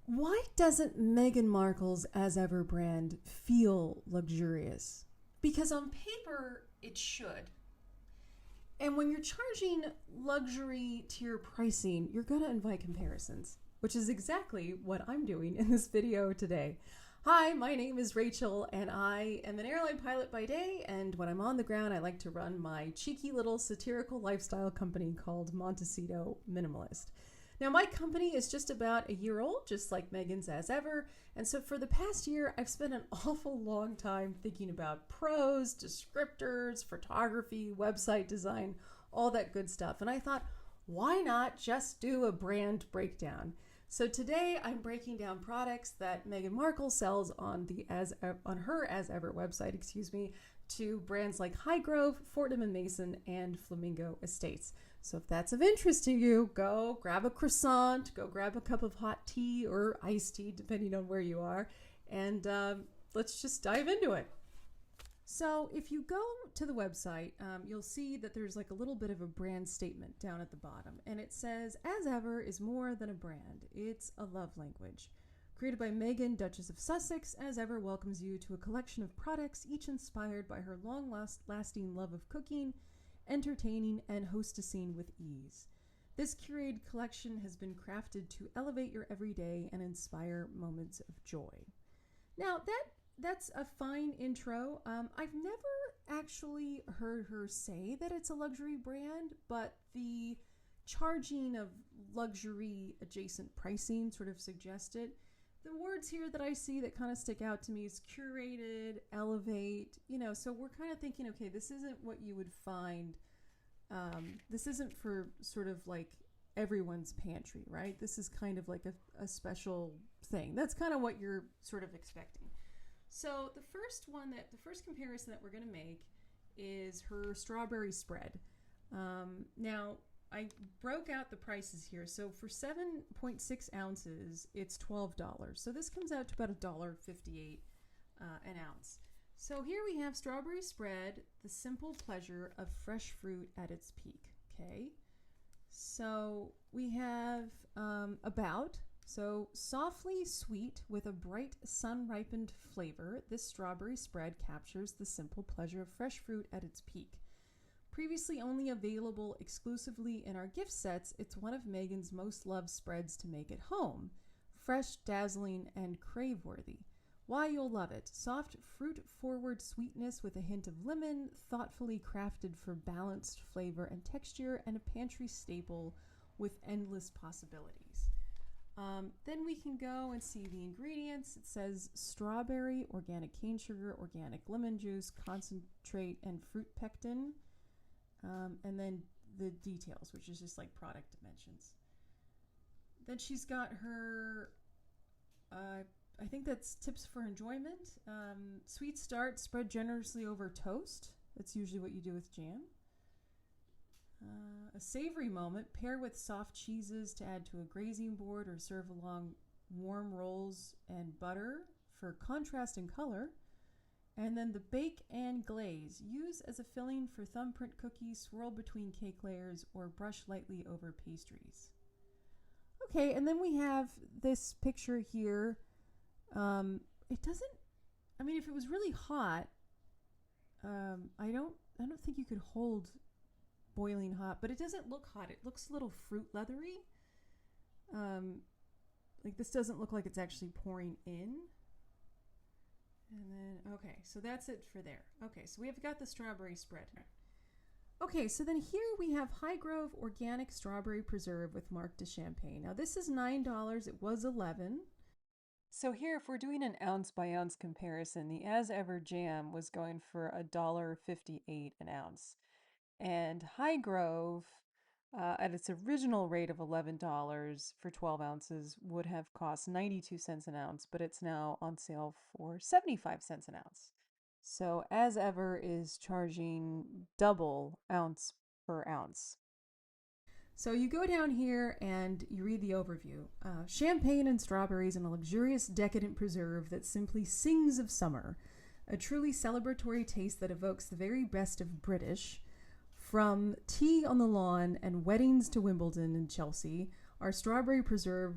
Why doesn't Meghan Markle's As Ever brand feel luxurious? Because on paper, it should. And when you're charging luxury tier pricing, you're going to invite comparisons, which is exactly what I'm doing in this video today. Hi, my name is Rachel, and I am an airline pilot by day, and when I'm on the ground, I like to run my cheeky little satirical lifestyle company called Montecito Minimalist. Now, my company is just about a year old, just like Meghan's As Ever, and so for the past year, I've spent an awful long time thinking about pros, descriptors, photography, website design, all that good stuff. And I thought, why not just do a brand breakdown? So today I'm breaking down products that Meghan Markle sells on her As Ever website, to brands like Highgrove, Fortnum Mason, and Flamingo Estates. So if that's of interest to you, go grab a croissant, go grab a cup of hot tea or iced tea, depending on where you are, and let's just dive into it. So if you go to the website, you'll see that there's like a little bit of a brand statement down at the bottom, and it says, As Ever is more than a brand, it's a love language. Created by Meghan, Duchess of Sussex, As Ever welcomes you to a collection of products, each inspired by her long-lasting love of cooking, entertaining, and hostessing with ease. This curated collection has been crafted to elevate your everyday and inspire moments of joy. Now, that's a fine intro. I've never actually heard her say that it's a luxury brand, but the charging of luxury adjacent pricing sort of suggested. The words here that I see that kind of stick out to me is curated, elevate, so we're kind of thinking, okay, this isn't what you would find. This isn't for sort of like everyone's pantry, right? This is kind of like a special thing. That's kind of what you're sort of expecting. So the first comparison that we're going to make is her strawberry spread. Now, I broke out the prices here. So for 7.6 ounces, it's $12. So this comes out to about $1.58 an ounce. So here we have strawberry spread, the simple pleasure of fresh fruit at its peak. Okay. So we have so softly sweet with a bright sun-ripened flavor, this strawberry spread captures the simple pleasure of fresh fruit at its peak. Previously only available exclusively in our gift sets, it's one of Meghan's most loved spreads to make at home. Fresh, dazzling, and crave-worthy. Why you'll love it. Soft, fruit-forward sweetness with a hint of lemon, thoughtfully crafted for balanced flavor and texture, and a pantry staple with endless possibilities. Then we can go and see the ingredients. It says strawberry, organic cane sugar, organic lemon juice, concentrate, and fruit pectin. And then the details, which is just like product dimensions. Then she's got her, I think that's tips for enjoyment. Sweet start, spread generously over toast. That's usually what you do with jam. A savory moment, pair with soft cheeses to add to a grazing board or serve along warm rolls and butter for contrast and color. And then the bake and glaze. Use as a filling for thumbprint cookies, swirl between cake layers, or brush lightly over pastries. Okay, and then we have this picture here. It doesn't, if it was really hot, I don't think you could hold boiling hot, but it doesn't look hot. It looks a little fruit leathery. Like this doesn't look like it's actually pouring in. And then, okay, so that's it for there. Okay, so we have got the strawberry spread. Okay, so then here we have Highgrove Organic Strawberry Preserve with Marc de Champagne. Now this is $9, it was $11. So here, if we're doing an ounce by ounce comparison, the As Ever jam was going for $1.58 an ounce. And Highgrove, at its original rate of $11 for 12 ounces, would have cost 92 cents an ounce, but it's now on sale for 75 cents an ounce. So As Ever is charging double ounce per ounce. So you go down here and you read the overview. Champagne and strawberries in a luxurious decadent preserve that simply sings of summer. A truly celebratory taste that evokes the very best of British. From tea on the lawn and weddings to Wimbledon and Chelsea, Our strawberry preserve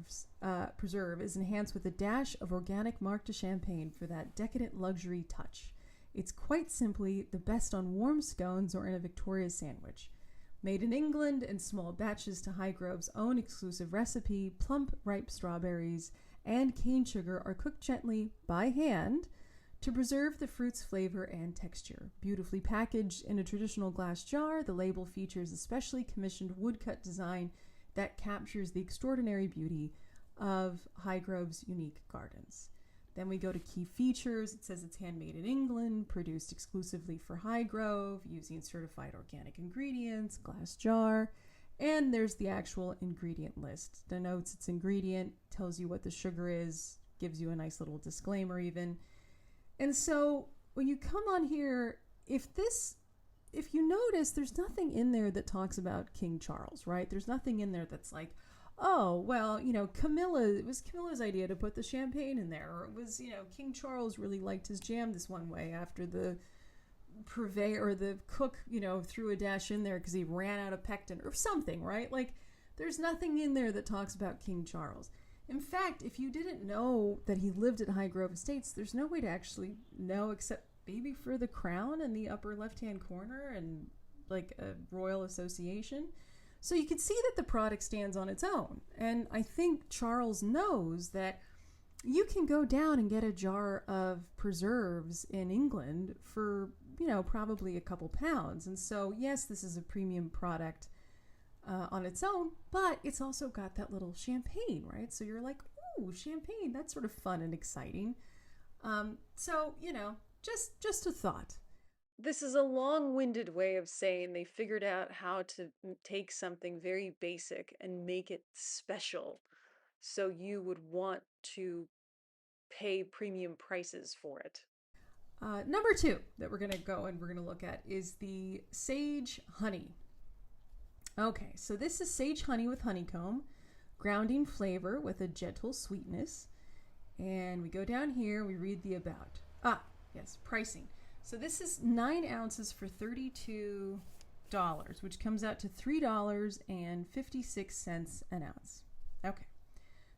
is enhanced with a dash of organic Martha champagne for that decadent luxury touch. It's quite simply the best on warm scones or in a Victoria sandwich. Made in England in small batches to Highgrove's own exclusive recipe, plump, ripe strawberries and cane sugar are cooked gently by hand to preserve the fruit's flavor and texture. Beautifully packaged in a traditional glass jar, the label features a specially commissioned woodcut design that captures the extraordinary beauty of Highgrove's unique gardens. Then we go to key features. It says it's handmade in England, produced exclusively for Highgrove, using certified organic ingredients, glass jar, and there's the actual ingredient list. Denotes its ingredient, tells you what the sugar is, gives you a nice little disclaimer even. And so when you come on here, if you notice, there's nothing in there that talks about King Charles, right? There's nothing in there that's like, oh, well, it was Camilla's idea to put the champagne in there. Or it was, King Charles really liked his jam this one way after the purveyor or the cook, threw a dash in there because he ran out of pectin or something, right? Like, there's nothing in there that talks about King Charles. In fact, if you didn't know that he lived at Highgrove Estates, there's no way to actually know except maybe for the crown in the upper left-hand corner and like a royal association. So you can see that the product stands on its own. And I think Charles knows that you can go down and get a jar of preserves in England for, probably a couple pounds. And so, yes, this is a premium product on its own, but it's also got that little champagne, right? So you're like, ooh, champagne, that's sort of fun and exciting. Just a thought. This is a long-winded way of saying they figured out how to take something very basic and make it special so you would want to pay premium prices for it. Number 2 that we're going to go and we're going to look at is the sage honey. Okay, so this is sage honey with honeycomb, grounding flavor with a gentle sweetness. And we go down here, we read the about. Yes, pricing. So this is 9 ounces for $32, which comes out to $3.56 an ounce. Okay,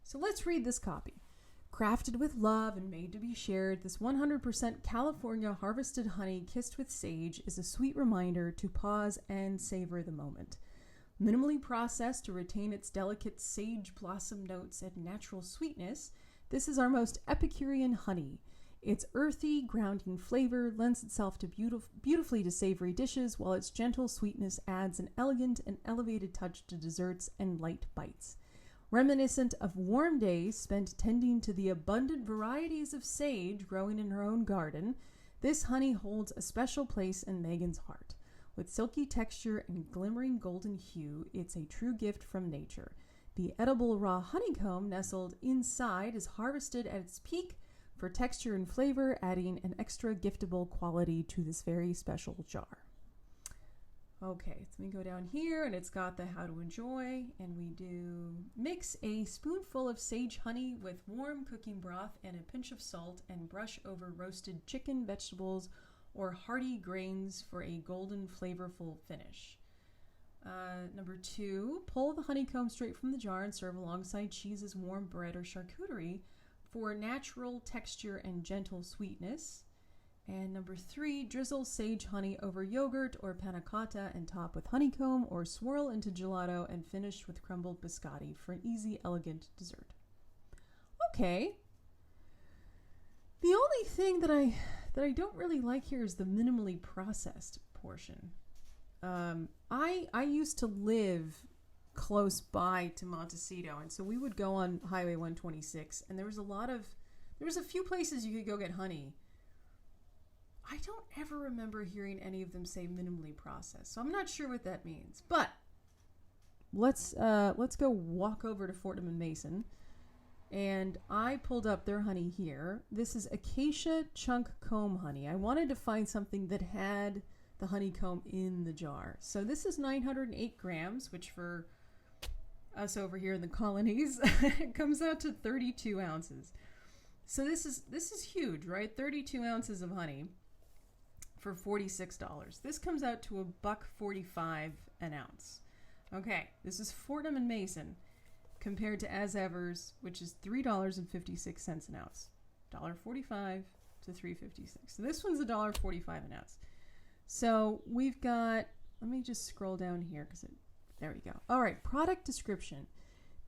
so let's read this copy. Crafted with love and made to be shared, this 100% California harvested honey kissed with sage is a sweet reminder to pause and savor the moment. Minimally processed to retain its delicate sage blossom notes and natural sweetness, this is our most Epicurean honey. Its earthy, grounding flavor lends itself to beautifully to savory dishes, while its gentle sweetness adds an elegant and elevated touch to desserts and light bites. Reminiscent of warm days spent tending to the abundant varieties of sage growing in her own garden, this honey holds a special place in Megan's heart. With silky texture and glimmering golden hue, it's a true gift from nature. The edible raw honeycomb nestled inside is harvested at its peak for texture and flavor, adding an extra giftable quality to this very special jar. Okay, so we go down here and it's got the how to enjoy, and we do mix a spoonful of sage honey with warm cooking broth and a pinch of salt and brush over roasted chicken, vegetables, or hearty grains for a golden, flavorful finish. Number 2, pull the honeycomb straight from the jar and serve alongside cheese's warm bread or charcuterie for natural texture and gentle sweetness. And number 3, drizzle sage honey over yogurt or panna cotta and top with honeycomb, or swirl into gelato and finish with crumbled biscotti for an easy, elegant dessert. Okay. The only thing that I don't really like here is the minimally processed portion. I used to live close by to Montecito, and so we would go on Highway 126, and there was a few places you could go get honey. I don't ever remember hearing any of them say minimally processed, so I'm not sure what that means. But let's go walk over to Fortnum Mason, and I pulled up their honey here. This is acacia chunk comb honey. I wanted to find something that had the honeycomb in the jar. So this is 908 grams, which for us over here in the colonies comes out to 32 ounces. So this is huge, right? 32 ounces of honey for $46. This comes out to $1.45 an ounce. Okay, this is Fortnum and Mason. compared to As Ever's, which is $3.56 an ounce. $1.45 to $3.56. So this one's $1.45 an ounce. So we've got, let me just scroll down here there we go. All right, product description.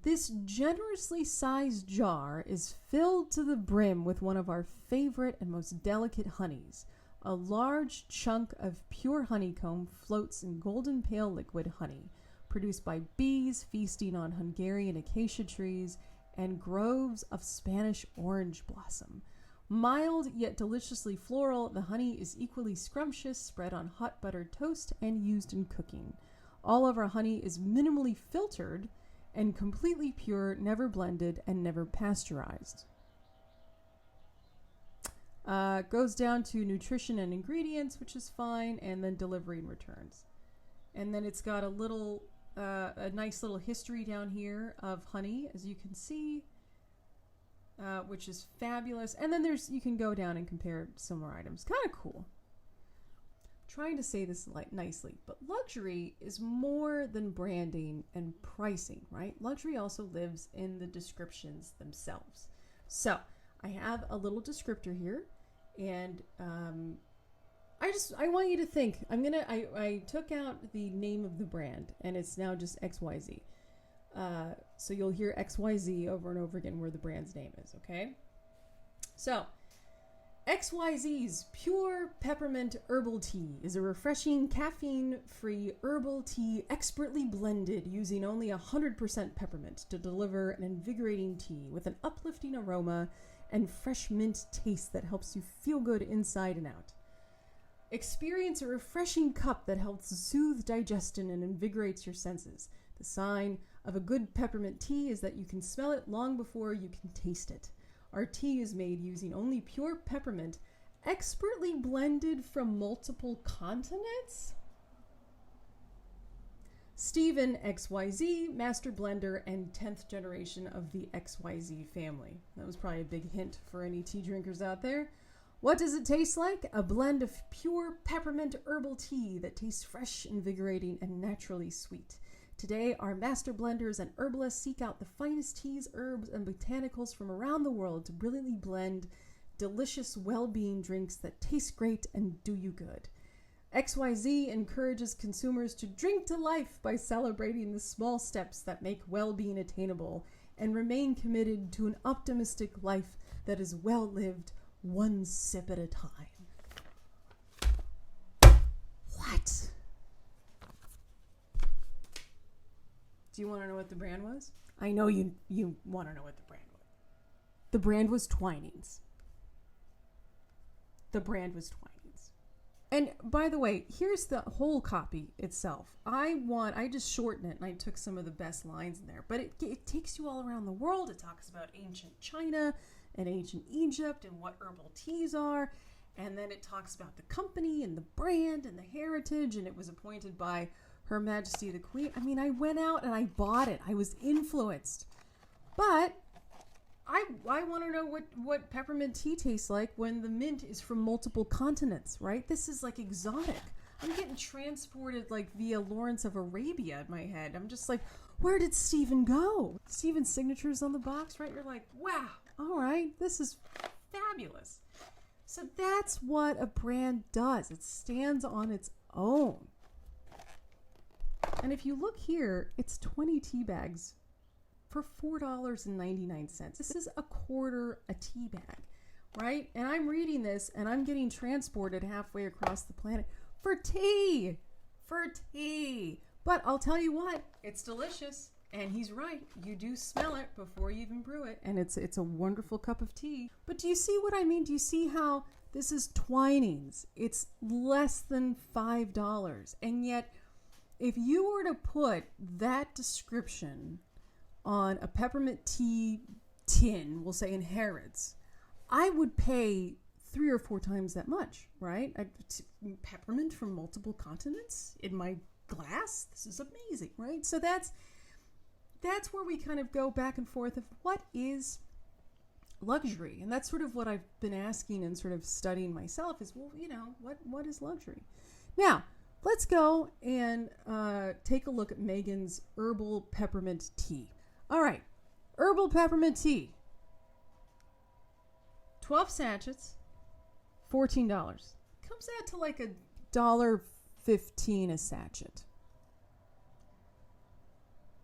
This generously sized jar is filled to the brim with one of our favorite and most delicate honeys. A large chunk of pure honeycomb floats in golden pale liquid honey, produced by bees feasting on Hungarian acacia trees and groves of Spanish orange blossom. Mild yet deliciously floral, the honey is equally scrumptious, spread on hot buttered toast and used in cooking. All of our honey is minimally filtered and completely pure, never blended, and never pasteurized. Goes down to nutrition and ingredients, which is fine, and then delivery and returns. And then it's got a nice little history down here of honey, as you can see, which is fabulous. And then you can go down and compare similar items. Kind of cool. Trying to say this nicely, but luxury is more than branding and pricing, right? Luxury also lives in the descriptions themselves. So I have a little descriptor here, and I want you to think. I took out the name of the brand, and it's now just XYZ. So you'll hear XYZ over and over again where the brand's name is, okay? So XYZ's Pure Peppermint Herbal Tea is a refreshing, caffeine-free herbal tea expertly blended using only 100% peppermint to deliver an invigorating tea with an uplifting aroma and fresh mint taste that helps you feel good inside and out. Experience a refreshing cup that helps soothe digestion and invigorates your senses. The sign of a good peppermint tea is that you can smell it long before you can taste it. Our tea is made using only pure peppermint, expertly blended from multiple continents. Stephen XYZ, master blender and 10th generation of the XYZ family. That was probably a big hint for any tea drinkers out there. What does it taste like? A blend of pure peppermint herbal tea that tastes fresh, invigorating, and naturally sweet. Today, our master blenders and herbalists seek out the finest teas, herbs, and botanicals from around the world to brilliantly blend delicious well-being drinks that taste great and do you good. XYZ encourages consumers to drink to life by celebrating the small steps that make well-being attainable and remain committed to an optimistic life that is well-lived, one sip at a time. What? Do you want to know what the brand was? I know you want to know what the brand was. The brand was Twinings. The brand was Twinings. And by the way, here's the whole copy itself. I just shortened it and I took some of the best lines in there. But it takes you all around the world. It talks about ancient China and ancient Egypt and what herbal teas are. And then it talks about the company and the brand and the heritage. And it was appointed by Her Majesty the Queen. I mean, I went out and I bought it. I was influenced. But I want to know what peppermint tea tastes like when the mint is from multiple continents, right? This is like exotic. I'm getting transported like via Lawrence of Arabia in my head. I'm just like, where did Stephen go? Stephen's signature's on the box, right? You're like, wow, all right, this is fabulous. So that's what a brand does. It stands on its own. And if you look here, it's 20 tea bags for $4.99. This is a quarter a tea bag, right? And I'm reading this and I'm getting transported halfway across the planet for tea. But I'll tell you what, it's delicious. And he's right. You do smell it before you even brew it. And it's a wonderful cup of tea. But do you see what I mean? Do you see how this is Twinings? It's less than $5. And yet, if you were to put that description on a peppermint tea tin, we'll say in Harrods, I would pay 3 or 4 times that much, right? Peppermint from multiple continents in my glass? This is amazing, right? So that's where we kind of go back and forth of what is luxury. And that's sort of what I've been asking and sort of studying myself is, well, what is luxury? Now, let's go and take a look at Megan's herbal peppermint tea. All right, herbal peppermint tea. 12 sachets, $14. Comes out to like $1.15 a sachet.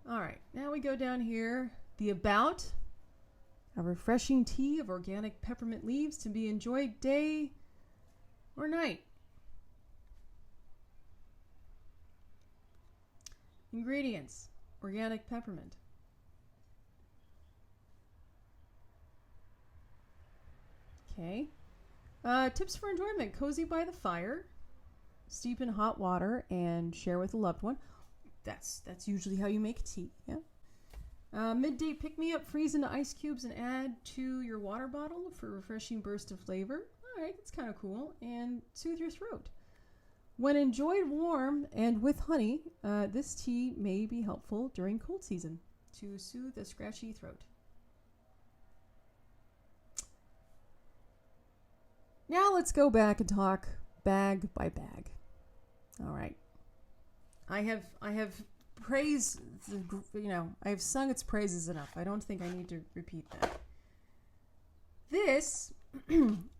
All right, now we go down here. The About, a refreshing tea of organic peppermint leaves to be enjoyed day or night. Ingredients: organic peppermint. Okay. Tips for enjoyment: cozy by the fire, steep in hot water, and share with a loved one. That's usually how you make tea. Yeah. Midday pick-me-up: freeze into ice cubes and add to your water bottle for a refreshing burst of flavor. All right, that's kind of cool. And soothe your throat. When enjoyed warm and with honey, this tea may be helpful during cold season to soothe a scratchy throat. Now let's go back and talk bag by bag. All right. I have praised, I have sung its praises enough. I don't think I need to repeat that. This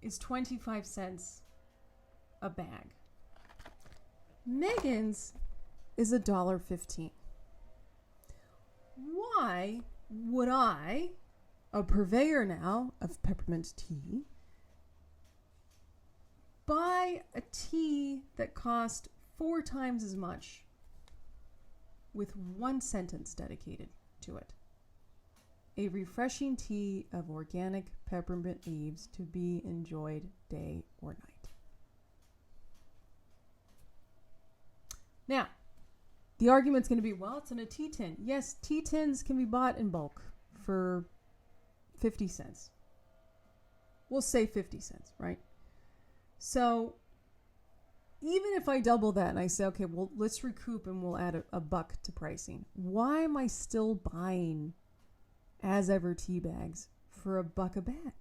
is 25 cents a bag. Megan's is $1.15. Why would I, a purveyor now of peppermint tea, buy a tea that cost 4 times as much with one sentence dedicated to it? A refreshing tea of organic peppermint leaves to be enjoyed day or night. Now, the argument's going to be, well, it's in a tea tin. Yes, tea tins can be bought in bulk for 50 cents. We'll say 50 cents, right? So even if I double that and I say, okay, well, let's recoup and we'll add a buck to pricing, why am I still buying as ever tea bags for $1 a bag?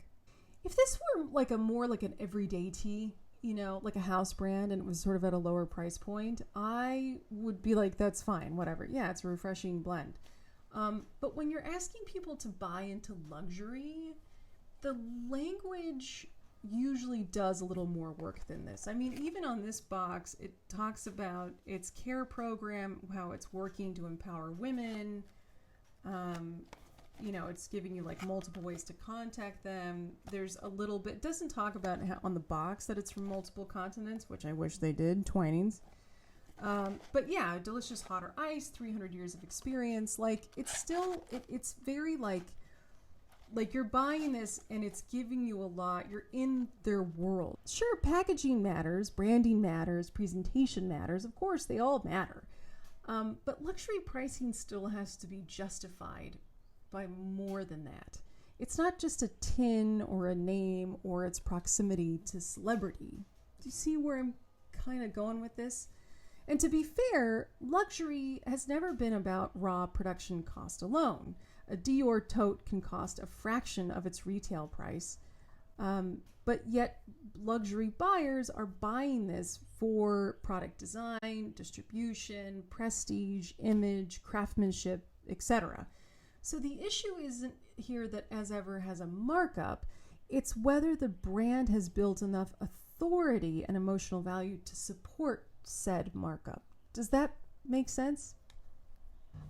If this were like an everyday tea, like a house brand, and it was sort of at a lower price point, I would be like, that's fine, whatever. Yeah, it's a refreshing blend. But when you're asking people to buy into luxury, the language usually does a little more work than this. I mean, even on this box, it talks about its care program, how it's working to empower women. It's giving you like multiple ways to contact them. There's a little bit, it doesn't talk about how, on the box, that it's from multiple continents, which I wish they did, Twinings. But yeah, delicious hot or ice, 300 years of experience. Like, it's still, it's very like you're buying this and it's giving you a lot. You're in their world. Sure, packaging matters, branding matters, presentation matters. Of course, they all matter. But luxury pricing still has to be justified by more than that. It's not just a tin or a name or its proximity to celebrity. Do you see where I'm kind of going with this? And to be fair, luxury has never been about raw production cost alone. A Dior tote can cost a fraction of its retail price, but yet luxury buyers are buying this for product design, distribution, prestige, image, craftsmanship, etc. So the issue isn't here that As Ever has a markup, it's whether the brand has built enough authority and emotional value to support said markup. Does that make sense?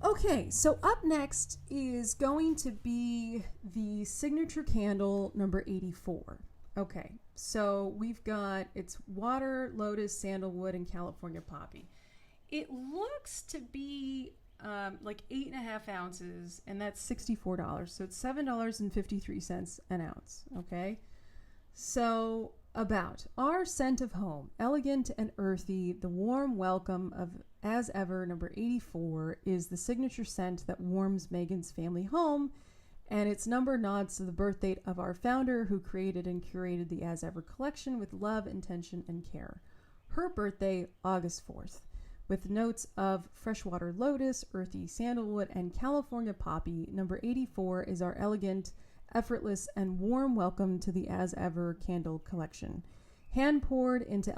Okay, so up next is going to be the signature candle number 84. Okay, so we've got, it's water, lotus, sandalwood, and California poppy. It looks to be like 8.5 ounces, and that's $64. So it's $7.53 an ounce. Okay, so about our scent of home, elegant and earthy, the warm welcome of As Ever number 84 is the signature scent that warms Megan's family home, and its number nods to the birth date of our founder, who created and curated the As Ever collection with love, intention, and care. Her birthday, August 4th, with notes of freshwater lotus, earthy sandalwood, and California poppy. Number 84 is our elegant, effortless, and warm welcome to the As Ever candle collection. Hand poured into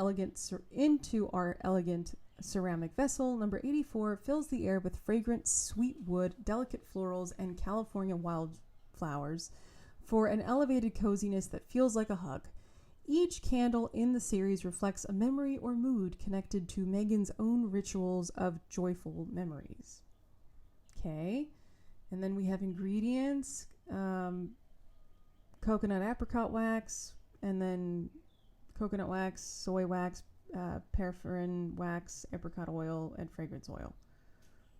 our elegant ceramic vessel. Number 84 fills the air with fragrant sweet wood, delicate florals, and California wildflowers for an elevated coziness that feels like a hug. Each candle in the series reflects a memory or mood connected to Megan's own rituals of joyful memories. Okay, and then we have ingredients, coconut apricot wax, and then coconut wax, soy wax, paraffin wax, apricot oil, and fragrance oil.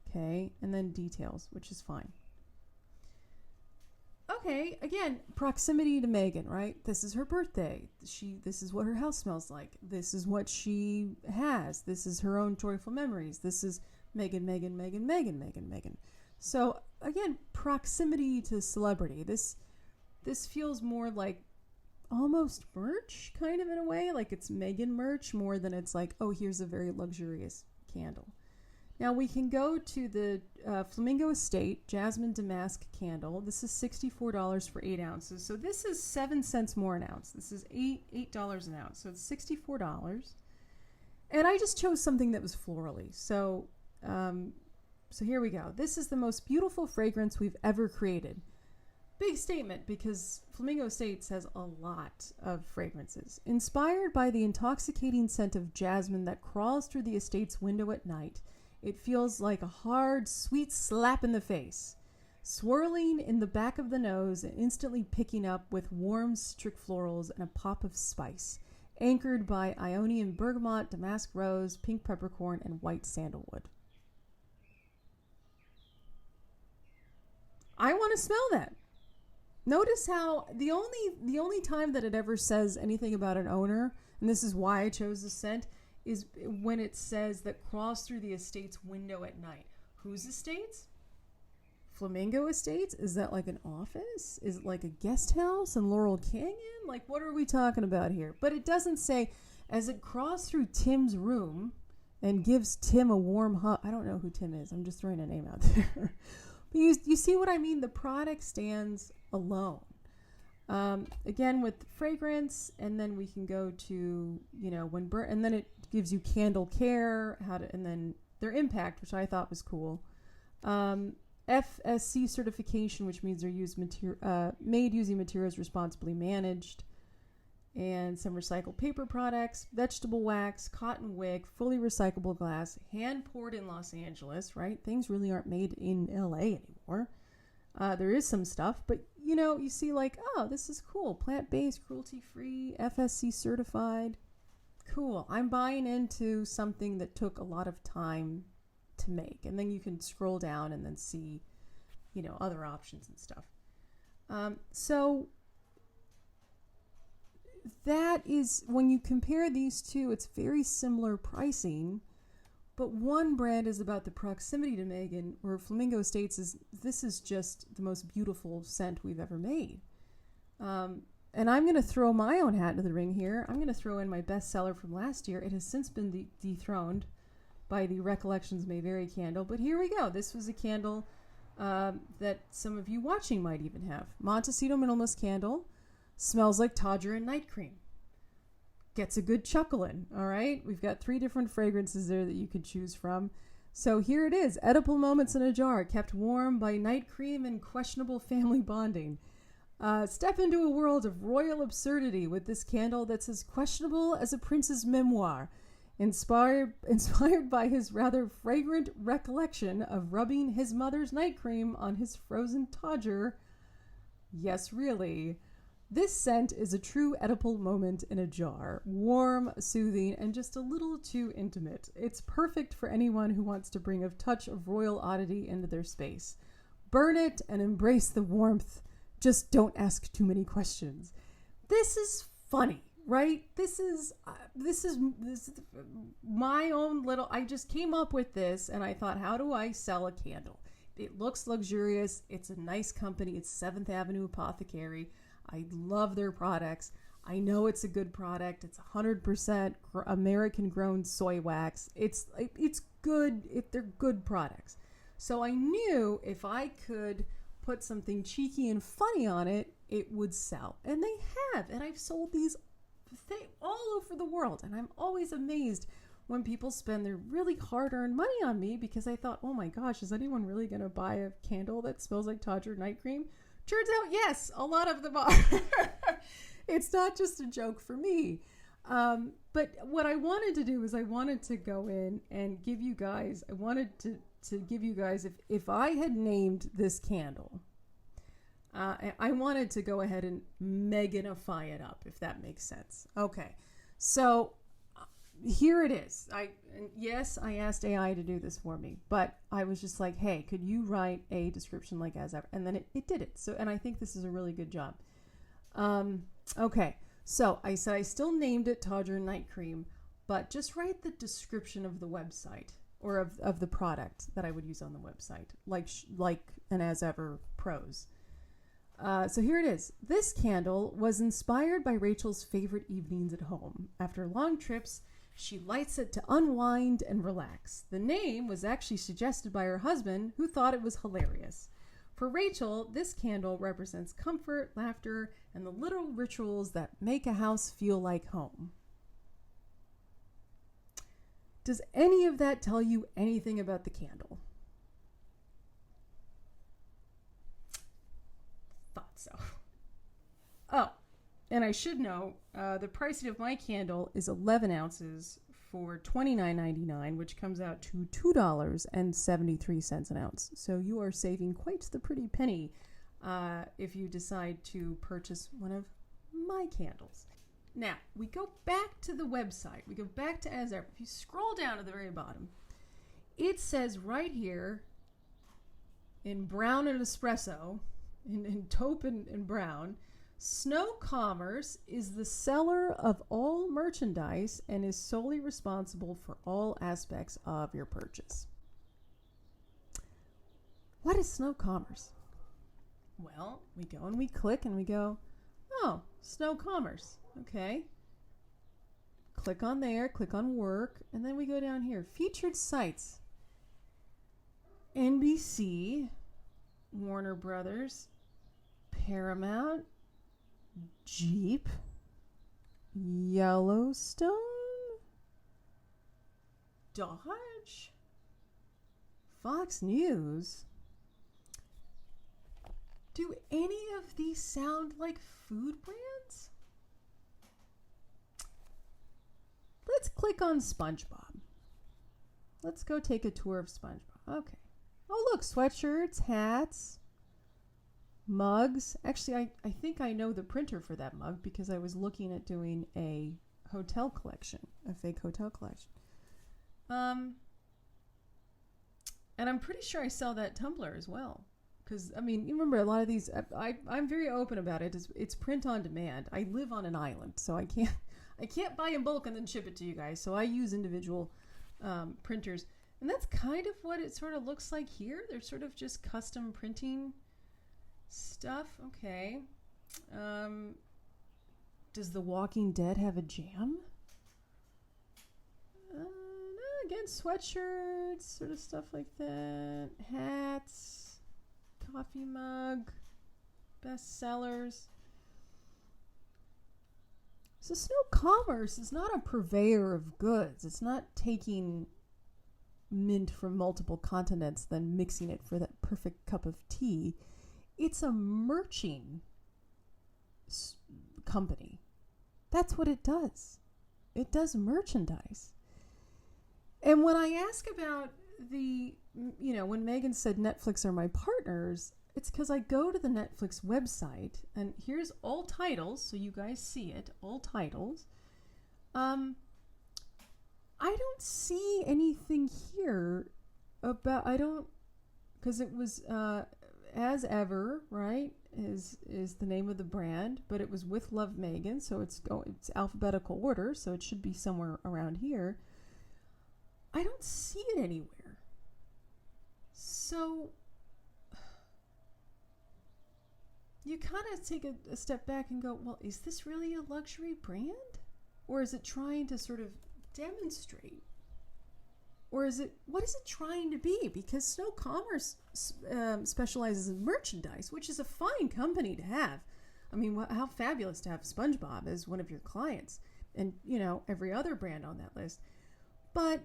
Okay, and then details, which is fine. Okay, again, proximity to Megan, right? This is her birthday. This is what her house smells like. This is what she has. This is her own joyful memories. This is Megan. So again, proximity to celebrity. This feels more like almost merch, kind of, in a way. Like it's Megan merch more than it's like, oh, here's a very luxurious candle. Now we can go to the Flamingo Estate Jasmine Damask candle. This is $64 for 8 ounces. So this is 7 cents more an ounce. This is $8 an ounce. So it's $64. And I just chose something that was florally. So here we go. This is the most beautiful fragrance we've ever created. Big statement, because Flamingo Estates has a lot of fragrances. Inspired by the intoxicating scent of jasmine that crawls through the estate's window at night, it feels like a hard, sweet slap in the face, swirling in the back of the nose and instantly picking up with warm citric florals and a pop of spice, anchored by Ionian bergamot, damask rose, pink peppercorn, and white sandalwood. I want to smell that. Notice how the only time that it ever says anything about an owner, and this is why I chose the scent, is when it says that crawls through the estate's window at night. Whose estates? Flamingo Estates? Is that like an office? Is it like a guest house in Laurel Canyon? Like, what are we talking about here? But it doesn't say, as it crawls through Tim's room and gives Tim a warm hug. I don't know who Tim is. I'm just throwing a name out there. But you see what I mean? The product stands alone. Again, with fragrance, and then we can go to, and then it gives you candle care, and then their impact, which I thought was cool. FSC certification, which means they're made using materials responsibly managed, and some recycled paper products, vegetable wax, cotton wick, fully recyclable glass, hand poured in Los Angeles, right? Things really aren't made in LA anymore. There is some stuff, but you see like, oh, this is cool. Plant-based, cruelty-free, FSC certified. Cool. I'm buying into something that took a lot of time to make. And then you can scroll down and then see, other options and stuff. So that is, when you compare these two, it's very similar pricing. But one brand is about the proximity to Megan, where Flamingo Estates this is just the most beautiful scent we've ever made. And I'm going to throw my own hat into the ring here. I'm going to throw in my bestseller from last year. It has since been dethroned by the Recollections May Vary candle. But here we go. This was a candle that some of you watching might even have. Montecito Minimalist candle. Smells like Todger and night cream. Gets a good chuckle in, all right? We've got 3 different fragrances there that you could choose from. So here it is. Edible moments in a jar, kept warm by night cream and questionable family bonding. Step into a world of royal absurdity with this candle that's as questionable as a prince's memoir, inspired by his rather fragrant recollection of rubbing his mother's night cream on his frozen Todger. Yes, really. This scent is a true edible moment in a jar, warm, soothing, and just a little too intimate. It's perfect for anyone who wants to bring a touch of royal oddity into their space. Burn it and embrace the warmth. Just don't ask too many questions. This is funny, right? This is my own little, I just came up with this and I thought, how do I sell a candle? It looks luxurious. It's a nice company. It's 7th Avenue Apothecary. I love their products. I know it's a good product. It's 100% American-grown soy wax. It's good. They're good products. So I knew if I could put something cheeky and funny on it, it would sell. And they have. And I've sold these all over the world. And I'm always amazed when people spend their really hard-earned money on me, because I thought, oh my gosh, is anyone really going to buy a candle that smells like Todger night cream? Turns out, yes, a lot of them are. It's not just a joke for me. But what I wanted to do is I wanted to go in and give you guys, if I had named this candle, I wanted to go ahead and Meganify it up, if that makes sense. Okay, so here it is. I asked AI to do this for me, but I was just like, hey, could you write a description like as ever? And then it did it. So, and I think this is a really good job. Okay, so I said I still named it Todger Night Cream, but just write the description of the website or of the product that I would use on the website, like an as ever prose. So here it is. This candle was inspired by Rachel's favorite evenings at home. After long trips, she lights it to unwind and relax. The name was actually suggested by her husband, who thought it was hilarious. For Rachel, this candle represents comfort, laughter, and the little rituals that make a house feel like home. Does any of that tell you anything about the candle? Thought so. Oh, and I should know, the pricing of my candle is 11 ounces for $29.99, which comes out to $2.73 an ounce. So you are saving quite the pretty penny if you decide to purchase one of my candles. Now, we go back to the website. We go back to as ever. If you scroll down to the very bottom, it says right here in brown and espresso, in taupe and brown, Snow Commerce is the seller of all merchandise and is solely responsible for all aspects of your purchase. What is Snow Commerce? Well, we go and we click and we go, oh, Snow Commerce. Okay. Click on there, click on work, and then we go down here. Featured sites. NBC, Warner Brothers, Paramount, Jeep, Yellowstone, Dodge, Fox News. Do any of these sound like food brands? Let's click on SpongeBob. Let's go take a tour of SpongeBob. Okay. Oh, look, sweatshirts, hats, mugs. Actually, I think I know the printer for that mug because I was looking at doing a hotel collection, a fake hotel collection. And I'm pretty sure I sell that tumbler as well. Because, I mean, you remember a lot of these, I'm very open about it. It's print on demand. I live on an island, so I can't buy in bulk and then ship it to you guys. So I use individual printers. And that's kind of what it sort of looks like here. They're sort of just custom printing stuff. Okay. Does The Walking Dead have a jam? No, again, sweatshirts, sort of stuff like that. Hats, coffee mug, bestsellers. So Snow Commerce is not a purveyor of goods. It's not taking mint from multiple continents, then mixing it for that perfect cup of tea. It's a merching company. That's what it does. It does merchandise. And when I ask about when Megan said Netflix are my partners, it's because I go to the Netflix website and here's all titles, so you guys see it, all titles. I don't see anything here about, because it was As Ever, right, is the name of the brand, but it was With Love Megan, so it's alphabetical order, so it should be somewhere around here. I don't see it anywhere. So you kind of take a step back and go, well, is this really a luxury brand? Or is it trying to sort of demonstrate? Or what is it trying to be? Because Snow Commerce specializes in merchandise, which is a fine company to have. I mean, how fabulous to have SpongeBob as one of your clients and, every other brand on that list. But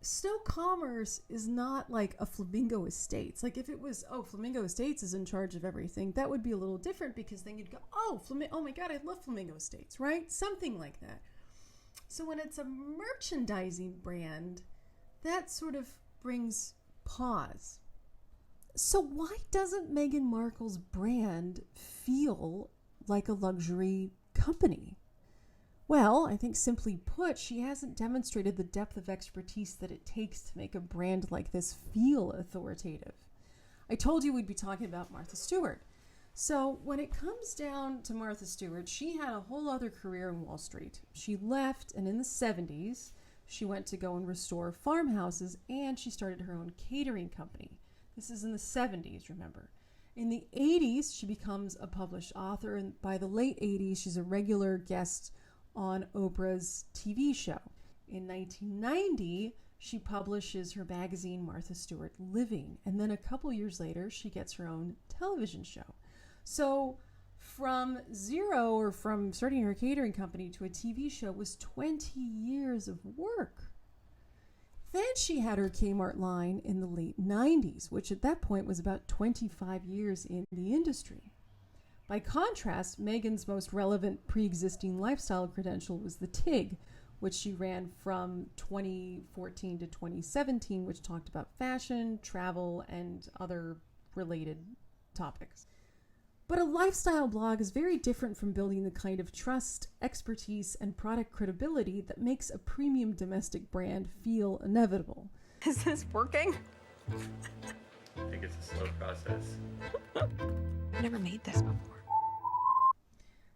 Snow Commerce is not like a Flamingo Estates. Like if it was, oh, Flamingo Estates is in charge of everything, that would be a little different, because then you'd go, oh, oh my God, I love Flamingo Estates, right? Something like that. So when it's a merchandising brand, that sort of brings pause. So why doesn't Meghan Markle's brand feel like a luxury company? Well, I think simply put, she hasn't demonstrated the depth of expertise that it takes to make a brand like this feel authoritative. I told you we'd be talking about Martha Stewart. So when it comes down to Martha Stewart, she had a whole other career in Wall Street. She left, and in the 70s, she went to go and restore farmhouses, and she started her own catering company. This is in the 70s, remember. In the 80s, she becomes a published author, and by the late 80s, she's a regular guest on Oprah's TV show. In 1990, she publishes her magazine, Martha Stewart Living, and then a couple years later, she gets her own television show. So from zero, or from starting her catering company to a TV show, was 20 years of work. Then she had her Kmart line in the late 90s, which at that point was about 25 years in the industry. By contrast, Meghan's most relevant pre-existing lifestyle credential was the TIG, which she ran from 2014 to 2017, which talked about fashion, travel, and other related topics. But a lifestyle blog is very different from building the kind of trust, expertise, and product credibility that makes a premium domestic brand feel inevitable. Is this working? I think it's a slow process. I've never made this before.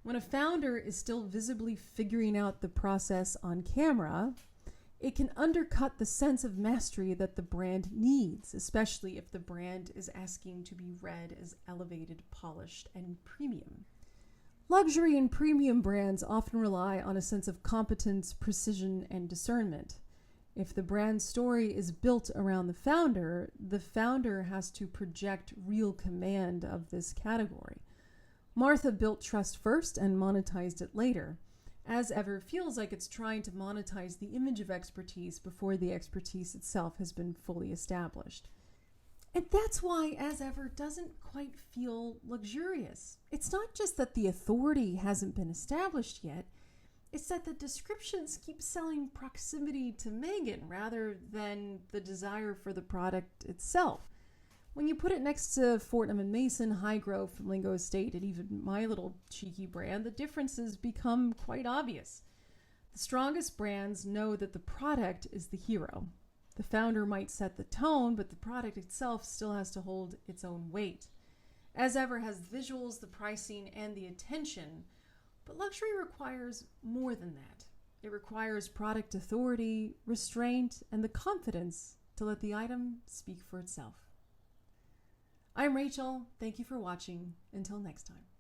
When a founder is still visibly figuring out the process on camera, it can undercut the sense of mastery that the brand needs, especially if the brand is asking to be read as elevated, polished, and premium. Luxury and premium brands often rely on a sense of competence, precision, and discernment. If the brand story is built around the founder has to project real command of this category. Martha built trust first and monetized it later. As Ever feels like it's trying to monetize the image of expertise before the expertise itself has been fully established. And that's why As Ever doesn't quite feel luxurious. It's not just that the authority hasn't been established yet, it's that the descriptions keep selling proximity to Meghan rather than the desire for the product itself. When you put it next to Fortnum Mason, Highgrove, Flamingo Estate, and even my little cheeky brand, the differences become quite obvious. The strongest brands know that the product is the hero. The founder might set the tone, but the product itself still has to hold its own weight. As Ever has the visuals, the pricing, and the attention, but luxury requires more than that. It requires product authority, restraint, and the confidence to let the item speak for itself. I'm Rachel. Thank you for watching. Until next time.